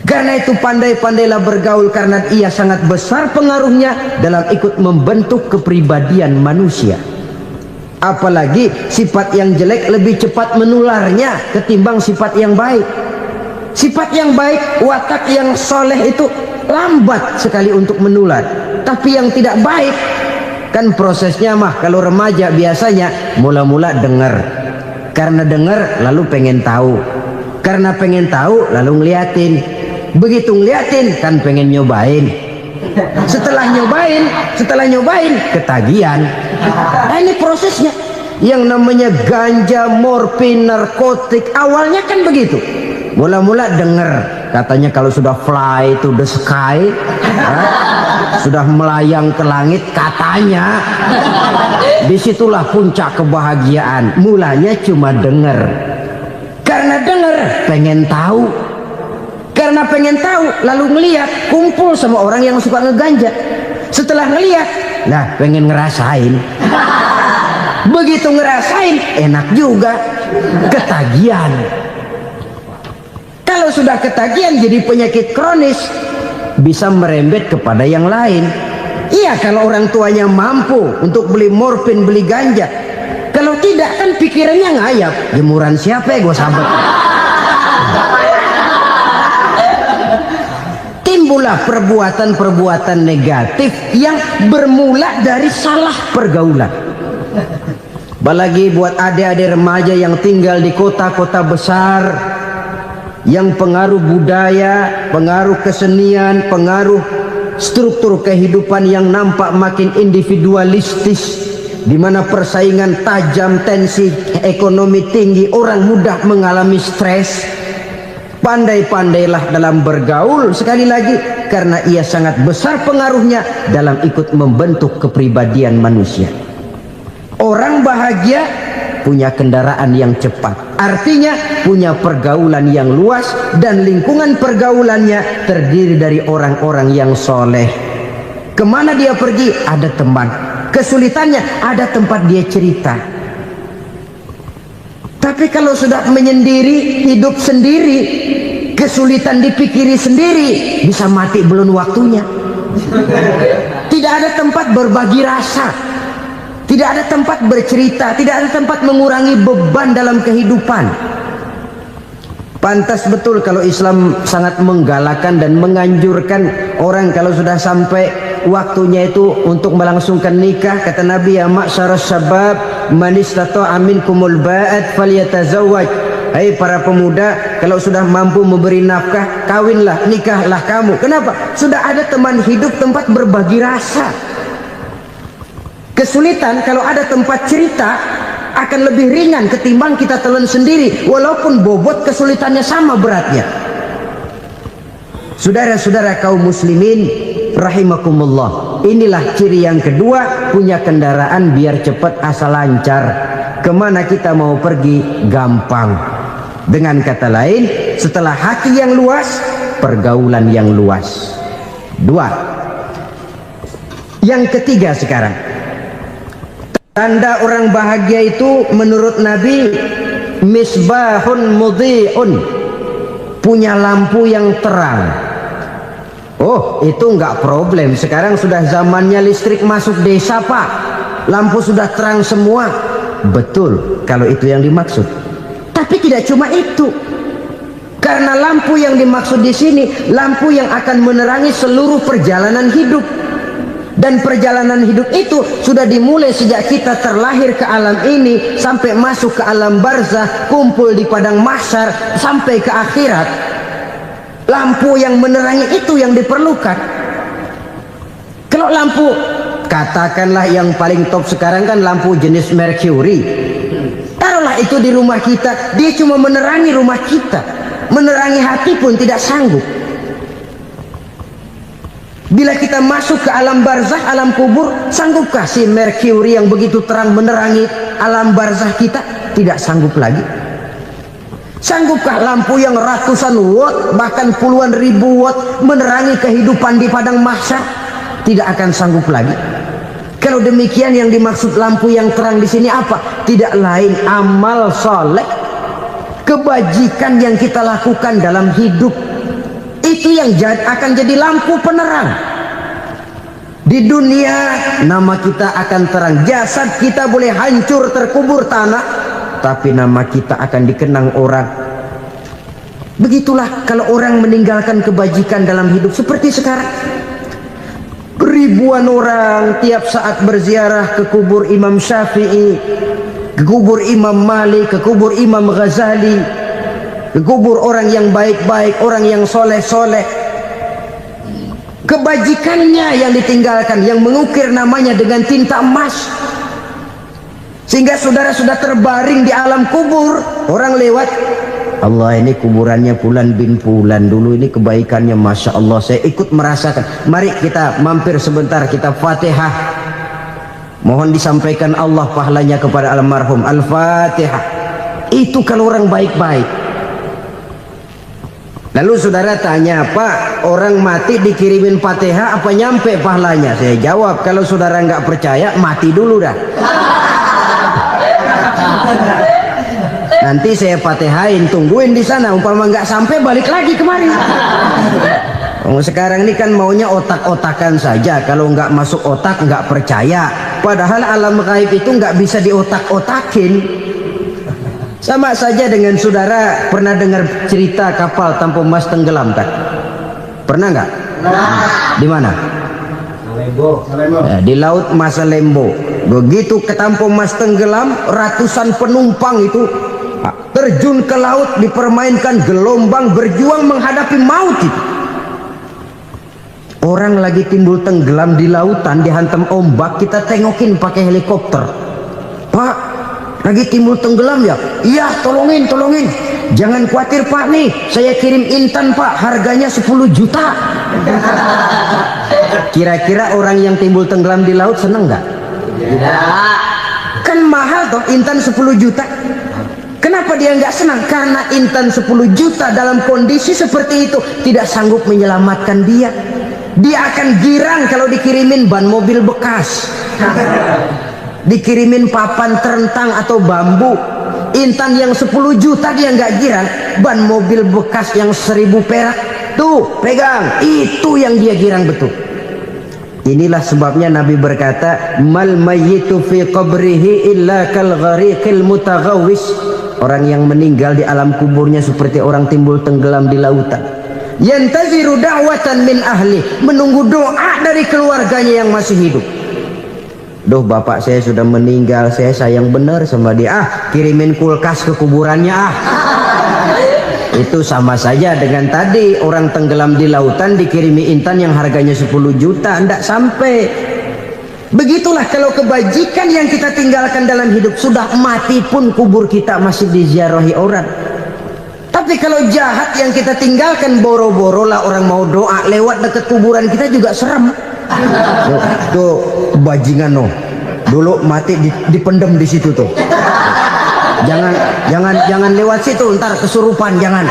Karena itu pandai-pandailah bergaul, karena ia sangat besar pengaruhnya dalam ikut membentuk kepribadian manusia. Apalagi sifat yang jelek lebih cepat menularnya ketimbang sifat yang baik. Sifat yang baik, watak yang soleh itu lambat sekali untuk menular. Tapi yang tidak baik, kan prosesnya mah kalau remaja biasanya mula-mula dengar. Karena dengar lalu pengen tahu. Karena pengen tahu lalu ngeliatin. Begitu ngeliatin kan pengen nyobain. Setelah nyobain ketagihan. Nah, ini prosesnya. Yang namanya ganja, morfin, narkotik, awalnya kan begitu. Mula-mula dengar, katanya kalau sudah fly to the sky, sudah melayang ke langit, katanya disitulah puncak kebahagiaan. Mulanya cuma dengar. Karena dengar pengen tahu. Karena pengen tahu lalu ngeliat, kumpul sama orang yang suka ngeganja. Setelah ngeliat, nah pengen ngerasain. Begitu ngerasain enak juga, ketagihan. Kalau sudah ketagihan jadi penyakit kronis, bisa merembet kepada yang lain. Iya, kalau orang tuanya mampu untuk beli morfin, beli ganja. Kalau tidak kan pikirannya ngayap, jemuran siapa ya gue sabet. Timbullah perbuatan-perbuatan negatif yang bermula dari salah pergaulan. Apalagi buat adik-adik remaja yang tinggal di kota-kota besar, yang pengaruh budaya, pengaruh kesenian, pengaruh struktur kehidupan yang nampak makin individualistis, di mana persaingan tajam, tensi ekonomi tinggi, orang mudah mengalami stres. Pandai-pandailah dalam bergaul, sekali lagi, karena ia sangat besar pengaruhnya dalam ikut membentuk kepribadian manusia. Orang bahagia punya kendaraan yang cepat, artinya punya pergaulan yang luas, dan lingkungan pergaulannya terdiri dari orang-orang yang soleh. Kemana dia pergi ada teman, kesulitannya ada tempat dia cerita. Tapi kalau sudah menyendiri, hidup sendiri, kesulitan dipikiri sendiri, bisa mati belum waktunya. Tidak ada tempat berbagi rasa, tidak ada tempat bercerita, tidak ada tempat mengurangi beban dalam kehidupan. Pantas betul kalau Islam sangat menggalakkan dan menganjurkan orang kalau sudah sampai waktunya itu untuk melangsungkan nikah. Kata Nabi, ya ma'syaras syabab man istata'a minkumul ba'at falyatazawwaj. Hai para pemuda, kalau sudah mampu memberi nafkah, kawinlah, nikahlah kamu. Kenapa? Sudah ada teman hidup, tempat berbagi rasa. Kesulitan kalau ada tempat cerita akan lebih ringan ketimbang kita telan sendiri, walaupun bobot kesulitannya sama beratnya. Saudara-saudara kaum muslimin rahimakumullah, inilah ciri yang kedua, punya kendaraan biar cepat asal lancar. Kemana kita mau pergi gampang. Dengan kata lain, setelah hati yang luas, pergaulan yang luas. Dua. Yang ketiga sekarang, tanda orang bahagia itu menurut Nabi, misbahun mudhi'un, punya lampu yang terang. Oh, itu enggak problem. Sekarang sudah zamannya listrik masuk desa, Pak. Lampu sudah terang semua. Betul, kalau itu yang dimaksud. Tapi tidak cuma itu. Karena lampu yang dimaksud di sini, lampu yang akan menerangi seluruh perjalanan hidup. Dan perjalanan hidup itu sudah dimulai sejak kita terlahir ke alam ini, sampai masuk ke alam barzah, kumpul di padang mahsyar, sampai ke akhirat. Lampu yang menerangi itu yang diperlukan. Kalau lampu, katakanlah yang paling top sekarang kan lampu jenis Mercury. Taruhlah itu di rumah kita, dia cuma menerangi rumah kita, menerangi hati pun tidak sanggup. Bila kita masuk ke alam barzah, alam kubur, sanggupkah si Mercury yang begitu terang menerangi alam barzah kita? Tidak sanggup lagi. Sanggupkah lampu yang ratusan watt, bahkan puluhan ribu watt menerangi kehidupan di padang mahsyar? Tidak akan sanggup lagi. Kalau demikian, yang dimaksud lampu yang terang di sini apa? Tidak lain amal soleh, kebajikan yang kita lakukan dalam hidup. Itu yang akan jadi lampu penerang. Di dunia nama kita akan terang, jasad kita boleh hancur terkubur tanah, tapi nama kita akan dikenang orang. Begitulah kalau orang meninggalkan kebajikan dalam hidup seperti sekarang. Ribuan orang tiap saat berziarah ke kubur Imam Syafi'i, ke kubur Imam Malik, ke kubur Imam Ghazali, ke kubur orang yang baik-baik, orang yang soleh-soleh. Kebajikannya yang ditinggalkan, yang mengukir namanya dengan tinta emas, sehingga saudara sudah terbaring di alam kubur. Orang lewat, Allah, ini kuburannya Fulan bin Fulan, dulu ini kebaikannya Masya Allah, saya ikut merasakan. Mari kita mampir sebentar, kita Fatihah, mohon disampaikan Allah pahalanya kepada almarhum. Al-Fatihah. Itu kalau orang baik-baik. Lalu saudara tanya, Pak, orang mati dikirimin Fatihah apa nyampe pahalanya? Saya jawab, kalau saudara nggak percaya, mati dulu dah. Nanti saya Fatihain, tungguin di sana, umpama nggak sampai balik lagi kemari. Sekarang ini kan maunya otak-otakan saja, kalau nggak masuk otak nggak percaya. Padahal alam gaib itu nggak bisa diotak-otakin. Sama saja dengan saudara pernah dengar cerita kapal Tampo Mas tenggelam kan? Pernah nggak? Di mana? Ya, di laut Masalembo. Begitu ke Tampo Mas tenggelam, ratusan penumpang itu terjun ke laut, dipermainkan gelombang, berjuang menghadapi maut itu. Orang lagi timbul tenggelam di lautan, dihantam ombak, kita tengokin pakai helikopter. Pak, lagi timbul tenggelam ya? Iya, tolongin. Jangan khawatir Pak, nih saya kirim intan Pak, harganya 10 juta. Kira-kira orang yang timbul tenggelam di laut seneng nggak?
Tidak.
Kan mahal toh intan 10 juta. Kenapa dia nggak senang? Karena intan 10 juta dalam kondisi seperti itu tidak sanggup menyelamatkan dia. Dia akan girang kalau dikirimin ban mobil bekas, dikirimin papan terentang atau bambu. Intan yang 10 juta dia nggak girang, ban mobil bekas yang 1000 perak tuh pegang, itu yang dia girang betul. Inilah sebabnya Nabi berkata, mal mayyitu fi qabrihi illa kal ghariqil mutaghawwis. Orang yang meninggal di alam kuburnya seperti orang timbul tenggelam di lautan. Yantaziru da'watan min ahli, menunggu doa dari keluarganya yang masih hidup. Duh, bapak saya sudah meninggal, saya sayang benar sama dia. Kirimin kulkas ke kuburannya Itu sama saja dengan tadi orang tenggelam di lautan dikirimi intan yang harganya 10 juta, ndak sampai. Begitulah kalau kebajikan yang kita tinggalkan dalam hidup, sudah mati pun kubur kita masih diziarahi orang. Tapi kalau jahat yang kita tinggalkan, boro-boro lah orang mau doa lewat dekat kuburan kita juga serem. Tuh bajingan no, dulu mati dipendem di situ tuh. Jangan lewat situ, ntar kesurupan, jangan.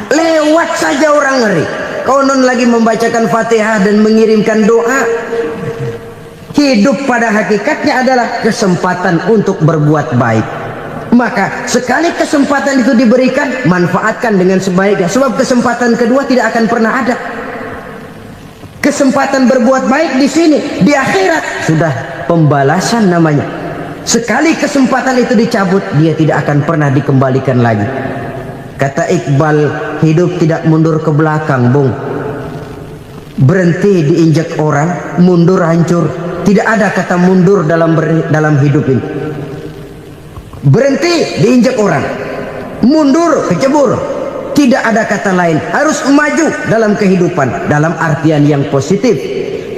Lewat saja orang ngeri. Konon lagi membacakan Fatihah dan mengirimkan doa. Hidup pada hakikatnya adalah kesempatan untuk berbuat baik. Maka sekali kesempatan itu diberikan, manfaatkan dengan sebaiknya. Sebab kesempatan kedua tidak akan pernah ada. Kesempatan berbuat baik di sini, di akhirat sudah pembalasan namanya. Sekali kesempatan itu dicabut, dia tidak akan pernah dikembalikan lagi. Kata Iqbal, hidup tidak mundur ke belakang, Bung. Berhenti diinjak orang, mundur hancur. Tidak ada kata mundur dalam hidup ini. Berhenti diinjak orang, mundur kecebur. Tidak ada kata lain. Harus maju dalam kehidupan, dalam artian yang positif.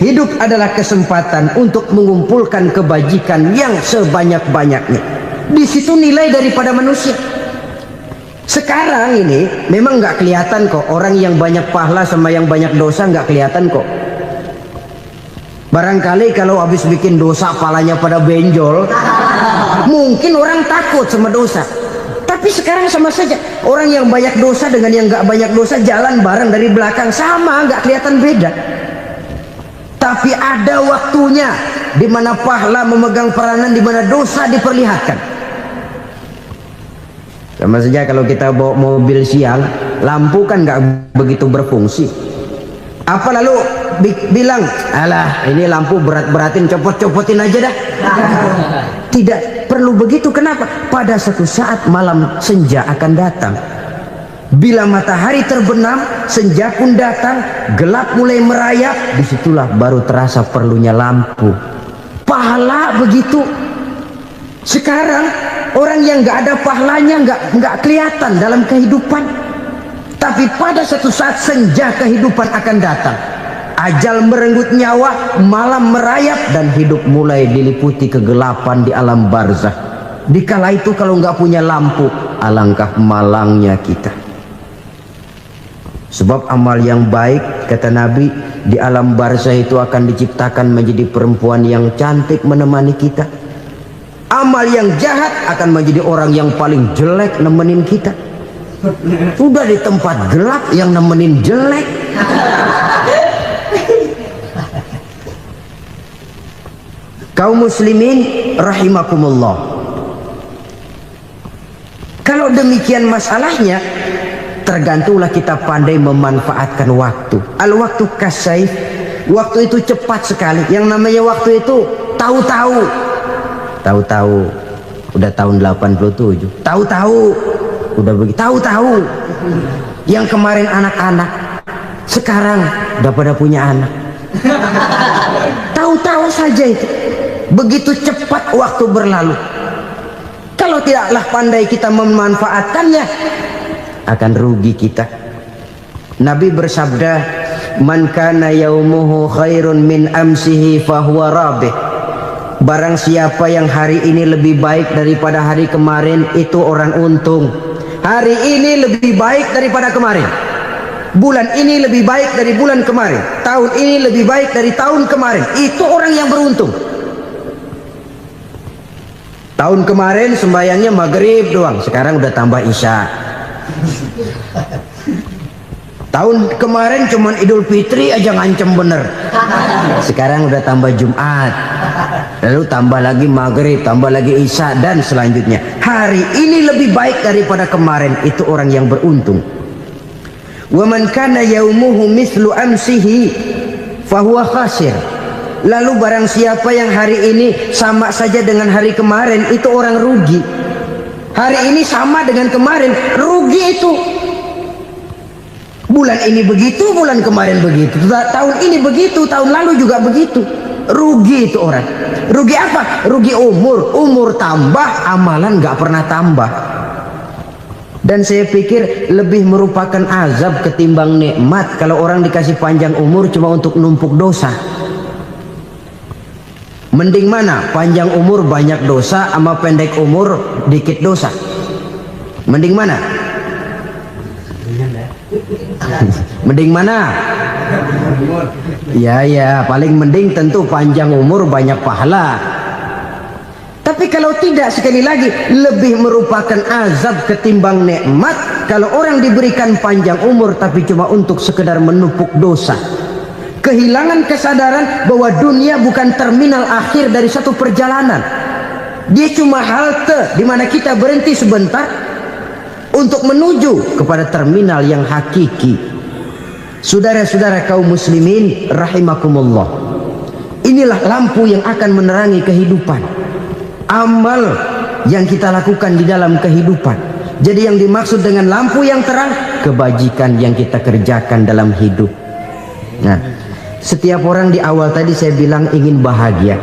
Hidup adalah kesempatan untuk mengumpulkan kebajikan yang sebanyak-banyaknya. Di situ nilai daripada manusia. Sekarang ini memang nggak kelihatan kok, orang yang banyak pahala sama yang banyak dosa nggak kelihatan kok. Barangkali kalau habis bikin dosa palanya pada benjol, mungkin orang takut sama dosa. Tapi sekarang sama saja, orang yang banyak dosa dengan yang nggak banyak dosa jalan bareng dari belakang, sama, nggak kelihatan beda. Tapi ada waktunya di mana pahala memegang peranan, di mana dosa diperlihatkan. Sama saja kalau kita bawa mobil siang, lampu kan nggak begitu berfungsi. Apa lalu bilang, alah ini lampu berat-beratin, copot-copotin aja dah. Tidak perlu begitu. Kenapa? Pada satu saat malam senja akan datang. Bila matahari terbenam, senja pun datang, gelap mulai merayap, disitulah baru terasa perlunya lampu. Pahala begitu. Sekarang orang yang nggak ada pahalanya nggak kelihatan dalam kehidupan. Tapi pada satu saat senja kehidupan akan datang. Ajal merenggut nyawa, malam merayap, dan hidup mulai diliputi kegelapan di alam barzah. Dikala itu kalau nggak punya lampu, alangkah malangnya kita. Sebab amal yang baik, kata Nabi, di alam barzah itu akan diciptakan menjadi perempuan yang cantik menemani kita. Amal yang jahat akan menjadi orang yang paling jelek nemenin kita. Udah di tempat gelap yang nemenin jelek. Kaum muslimin rahimakumullah. Kalau demikian masalahnya, tergantunglah kita pandai memanfaatkan waktu. Al-waktu kasayf, waktu itu cepat sekali. Yang namanya waktu itu tahu-tahu. Tahu-tahu udah tahun 87. Tahu-tahu udah begitu. Tahu-tahu yang kemarin anak-anak, sekarang udah pada punya anak. Tahu-tahu saja itu. Begitu cepat waktu berlalu. Kalau tidaklah pandai kita memanfaatkannya, akan rugi kita. Nabi bersabda, "Man kana yaumuhu khairun min amsihi fahuwa rabih." Barang siapa yang hari ini lebih baik daripada hari kemarin, itu orang untung. Hari ini lebih baik daripada kemarin. Bulan ini lebih baik dari bulan kemarin. Tahun ini lebih baik dari tahun kemarin. Itu orang yang beruntung. Tahun kemarin sembayangnya maghrib doang, sekarang udah tambah isya. Tahun kemarin cuman Idul Fitri aja ngancem bener, sekarang udah tambah Jumat, lalu tambah lagi maghrib, tambah lagi isya, dan selanjutnya. Hari ini lebih baik daripada kemarin, itu orang yang beruntung. Wa man kana yaumuhu mislu amsihi fahuwa khasir. Lalu barang siapa yang hari ini sama saja dengan hari kemarin, itu orang rugi. Hari ini sama dengan kemarin, rugi itu. Bulan ini begitu, bulan kemarin begitu, tahun ini begitu, tahun lalu juga begitu. Rugi itu orang. Rugi apa? Rugi umur. Umur tambah, amalan gak pernah tambah. Dan saya pikir lebih merupakan azab ketimbang nikmat kalau orang dikasih panjang umur cuma untuk numpuk dosa. Mending mana? Panjang umur banyak dosa sama pendek umur dikit dosa? Mending mana? Mending mana? Ya, paling mending tentu panjang umur banyak pahala. Tapi kalau tidak, sekali lagi, lebih merupakan azab ketimbang nikmat kalau orang diberikan panjang umur tapi cuma untuk sekedar menumpuk dosa. Kehilangan kesadaran bahwa dunia bukan terminal akhir dari satu perjalanan. Dia cuma halte di mana kita berhenti sebentar untuk menuju kepada terminal yang hakiki. Saudara-saudara kaum muslimin rahimakumullah, inilah lampu yang akan menerangi kehidupan, amal yang kita lakukan di dalam kehidupan. Jadi yang dimaksud dengan lampu yang terang, kebajikan yang kita kerjakan dalam hidup. Nah, setiap orang di awal tadi saya bilang ingin bahagia.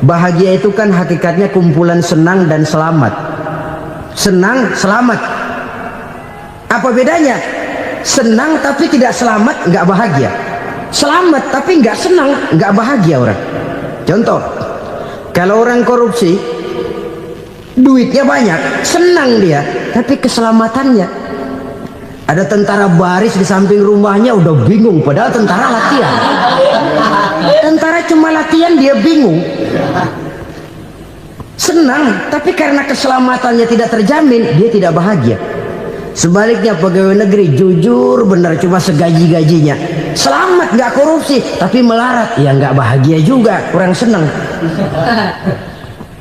Bahagia itu kan hakikatnya kumpulan senang dan selamat. Senang, selamat. Apa bedanya? Senang tapi tidak selamat, nggak bahagia. Selamat tapi nggak senang, nggak bahagia orang. Contoh, kalau orang korupsi, duitnya banyak, senang dia, tapi keselamatannya. Ada tentara baris di samping rumahnya udah bingung, padahal tentara latihan. Tentara cuma latihan, dia bingung. Senang, tapi karena keselamatannya tidak terjamin, dia tidak bahagia. Sebaliknya pegawai negeri jujur benar, cuma segaji-gajinya, selamat nggak korupsi tapi melarat, ya nggak bahagia juga, kurang senang.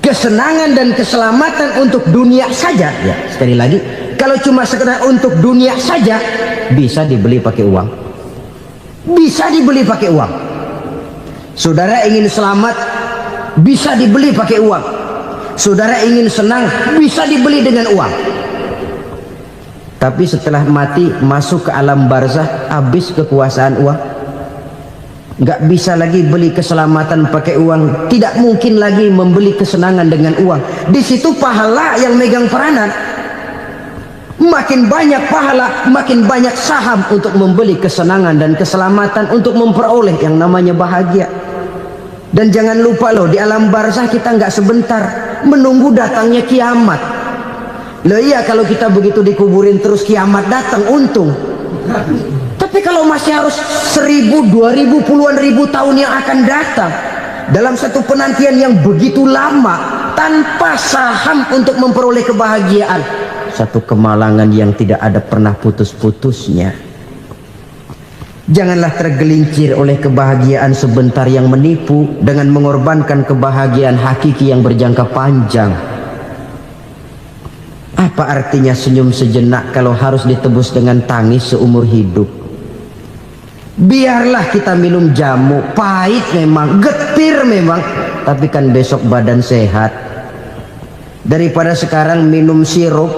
Kesenangan dan keselamatan untuk dunia saja, ya sekali lagi, kalau cuma sekedar untuk dunia saja, bisa dibeli pakai uang, bisa dibeli pakai uang. Saudara ingin selamat, bisa dibeli pakai uang. Saudara ingin senang, bisa dibeli dengan uang. Tapi setelah mati masuk ke alam barzah, habis kekuasaan uang. Nggak bisa lagi beli keselamatan pakai uang, tidak mungkin lagi membeli kesenangan dengan uang. Di situ pahala yang megang peranan. Makin banyak pahala, makin banyak saham untuk membeli kesenangan dan keselamatan, untuk memperoleh yang namanya bahagia. Dan jangan lupa loh, di alam barzah kita nggak sebentar, menunggu datangnya kiamat. Loh iya, kalau kita begitu dikuburin terus kiamat datang, untung. Tapi kalau masih harus 1000, 2000, puluhan ribu tahun yang akan datang, dalam satu penantian yang begitu lama, tanpa saham untuk memperoleh kebahagiaan, satu kemalangan yang tidak ada pernah putus-putusnya. Janganlah tergelincir oleh kebahagiaan sebentar yang menipu dengan mengorbankan kebahagiaan hakiki yang berjangka panjang. Apa artinya senyum sejenak kalau harus ditebus dengan tangis seumur hidup? Biarlah kita minum jamu, pahit memang, getir memang, tapi kan besok badan sehat. Daripada sekarang minum sirup,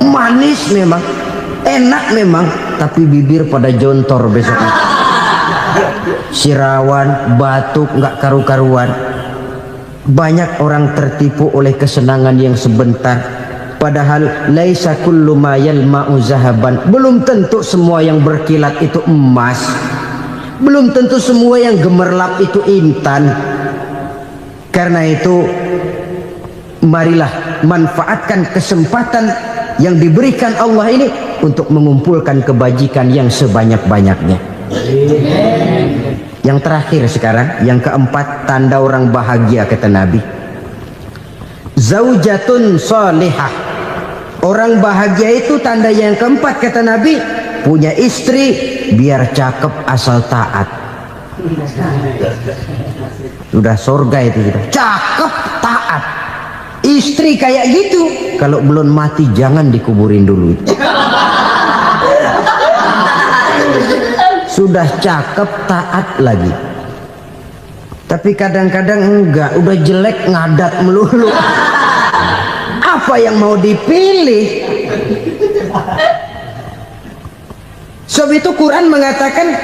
manis memang, enak memang, tapi bibir pada jontor besoknya. Sirawan, batuk, nggak karu-karuan. Banyak orang tertipu oleh kesenangan yang sebentar, Padahal laisa kullu ma yalma'u zahaban. Belum tentu semua yang berkilat itu emas. Belum tentu semua yang gemerlap itu intan. Karena itu marilah manfaatkan kesempatan yang diberikan Allah ini untuk mengumpulkan kebajikan yang sebanyak-banyaknya. Yang terakhir sekarang, yang keempat, tanda orang bahagia kata Nabi. Zaujatun salihah. Orang bahagia itu tanda yang keempat kata Nabi, punya istri biar cakep asal taat. Sudah surga itu sudah. Cakep taat. Istri kayak gitu, kalau belum mati jangan dikuburin dulu. Sudah cakep taat lagi. Tapi kadang-kadang enggak, udah jelek ngadat melulu. Apa yang mau dipilih? Sebab itu Quran mengatakan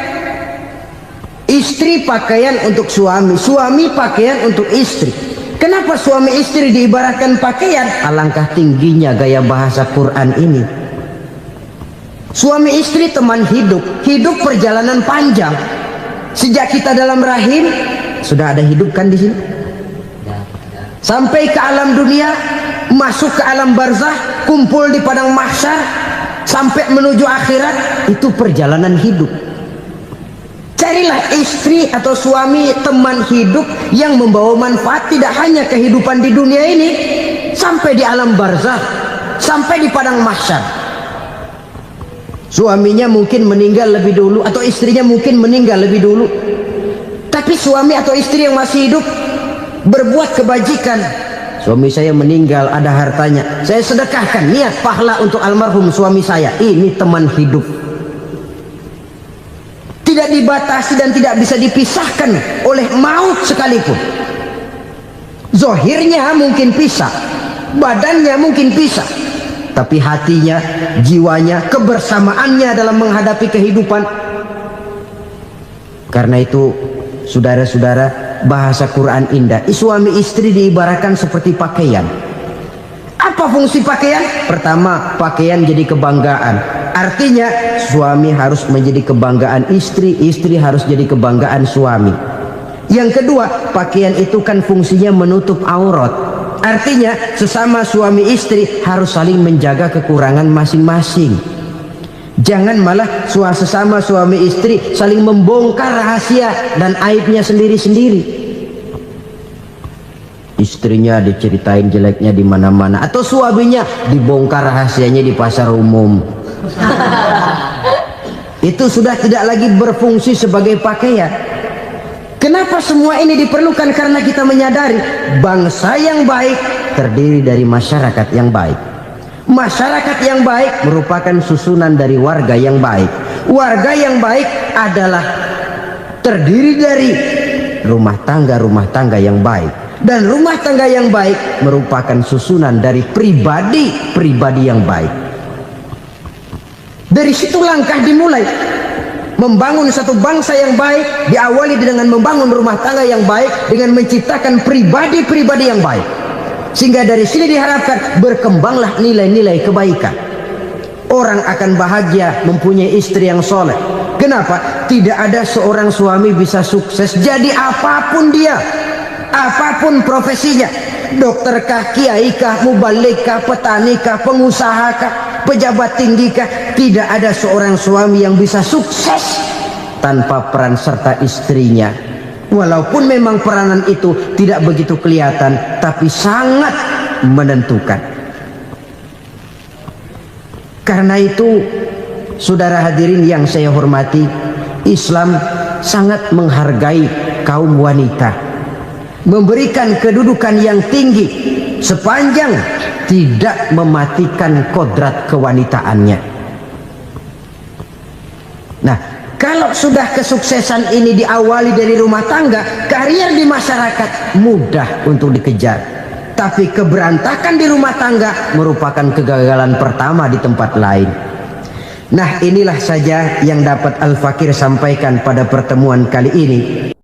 istri pakaian untuk suami, suami pakaian untuk istri. Kenapa suami istri diibaratkan pakaian? Alangkah tingginya gaya bahasa Quran ini. Suami istri teman hidup, hidup perjalanan panjang. Sejak kita dalam rahim sudah ada hidup kan di sini. Sampai ke alam dunia, masuk ke alam barzah, kumpul di padang mahsyar, sampai menuju akhirat, itu perjalanan hidup. Carilah istri atau suami teman hidup yang membawa manfaat tidak hanya kehidupan di dunia ini, sampai di alam barzah, sampai di padang mahsyar. Suaminya mungkin meninggal lebih dulu atau istrinya mungkin meninggal lebih dulu, tapi suami atau istri yang masih hidup berbuat kebajikan. Suami saya meninggal, ada hartanya, saya sedekahkan, niat pahala untuk almarhum suami saya. Ini teman hidup, tidak dibatasi dan tidak bisa dipisahkan oleh maut sekalipun. Zohirnya mungkin pisah, badannya mungkin pisah, tapi hatinya, jiwanya, kebersamaannya dalam menghadapi kehidupan. Karena itu saudara-saudara, bahasa Quran indah. Suami istri diibaratkan seperti pakaian. Apa fungsi pakaian? Pertama, pakaian jadi kebanggaan. Artinya suami harus menjadi kebanggaan istri, istri harus jadi kebanggaan suami. Yang kedua, pakaian itu kan fungsinya menutup aurat. Artinya sesama suami istri harus saling menjaga kekurangan masing-masing. Jangan malah sesama suami istri saling membongkar rahasia dan aibnya sendiri-sendiri. Istrinya diceritain jeleknya di mana-mana, atau suaminya dibongkar rahasianya di pasar umum. Itu sudah tidak lagi berfungsi sebagai pakaian. Kenapa semua ini diperlukan? Karena kita menyadari bangsa yang baik terdiri dari masyarakat yang baik. Masyarakat yang baik merupakan susunan dari warga yang baik. Warga yang baik adalah terdiri dari rumah tangga yang baik. Dan rumah tangga yang baik merupakan susunan dari pribadi yang baik. Dari situ langkah dimulai. Membangun satu bangsa yang baik diawali dengan membangun rumah tangga yang baik, dengan menciptakan pribadi-pribadi yang baik. Sehingga dari sini diharapkan berkembanglah nilai-nilai kebaikan. Orang akan bahagia mempunyai istri yang soleh. Kenapa? Tidak ada seorang suami bisa sukses jadi apapun dia, apapun profesinya. Dokterkah, kiaikah, mubalikah, petanikah, pengusahakah, pejabat tinggikah. Tidak ada seorang suami yang bisa sukses tanpa peran serta istrinya. Walaupun memang peranan itu tidak begitu kelihatan, tapi sangat menentukan. Karena itu, saudara hadirin yang saya hormati, Islam sangat menghargai kaum wanita, memberikan kedudukan yang tinggi sepanjang tidak mematikan kodrat kewanitaannya. Nah, kalau sudah kesuksesan ini diawali dari rumah tangga, karier di masyarakat mudah untuk dikejar. Tapi keberantakan di rumah tangga merupakan kegagalan pertama di tempat lain. Nah, inilah saja yang dapat Al-Fakir sampaikan pada pertemuan kali ini.